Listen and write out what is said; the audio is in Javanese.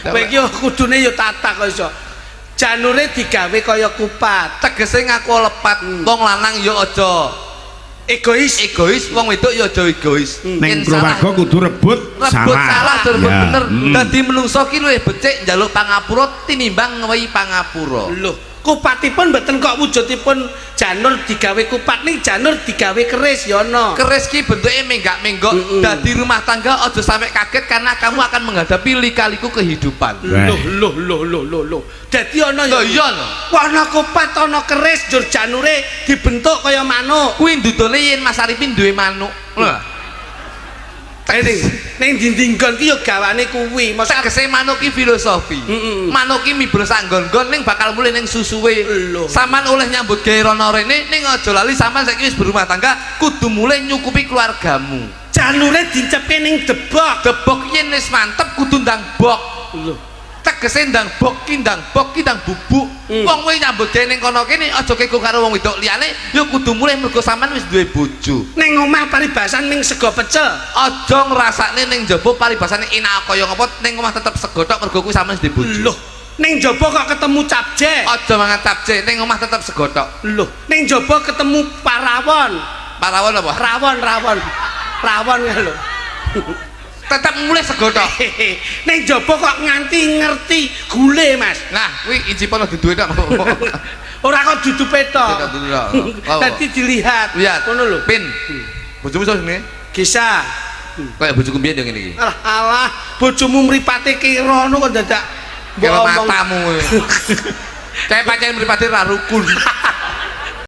Kowe iki kudune ya tatak kok iso. Janure digawe kaya kupat. Tegese ngaku lepat. Wong lanang ya aja Egois. wong wedok ya aja egois. Neng keluarga kudu rebut salah rebut Ya. bener. Dadi menungso ki luwih becik njaluk pangapura tinimbang ngewehi pangapura. Lho, kupatipun mboten kok wujudipun janur digawe kupat ning janur digawe keris ya ana. Keris ki bentuke menggak-menggok. Dadi rumah tangga aja sampai kaget karena kamu akan menghadapi lika-liku kehidupan. Loh. Dadi ana ya. Lho iya lho. Ana kupat ana keris jur janure dibentuk kaya manuk. Kuwi ndudone yen Mas Arifin duwe manuk. Lho. Ning dinding-nggon ki ya gawane kuwi. Tegese manuk ki filosofi. Manuk ki mibro sak nggon-nggon ning bakal mulih ning susuwe. Saman oleh nyambut gawe rono rene ning aja lali sampean saiki wis berumah tangga kudu mulih nyukupi keluargamu. Janure dicepke ning debok. Debok yen wis mantep kudu ndang bok. Lho. Tegese ndang bok ki ndang bubuk. Wong kowe nyambut gawe ning kono kene aja keko karo wong wedok liyane ya kudu mulih mergo sampean wis duwe bojo. Ning omah paribasan ning sego pecel. Aja ngrasakne ning jaba paribasane enak kaya ngapa ning omah tetep segodhok mergo kuwi sampean wis duwe bojo. Loh, ning jaba kok ketemu capje. Aja mangan capce ning omah tetep segodhok. Loh, ning jaba ketemu parawon. Parawon apa? Rawon ya lho. Tetep mulih segodhok. Ning jaba kok nganti ngerti gule, Mas. Nah, kuwi incipon duduhe tok. Ora kok dudu petok. Dadi dilihat. Lihat. Ngono lho. Pin. Bojomu sapa jenenge? Kisah. Kayak bojoku mbiyen yo ngene iki. Alah, bojomu mripate kira ngono kok dadak Kira matamu. Kayak pancen mripate ra rukun.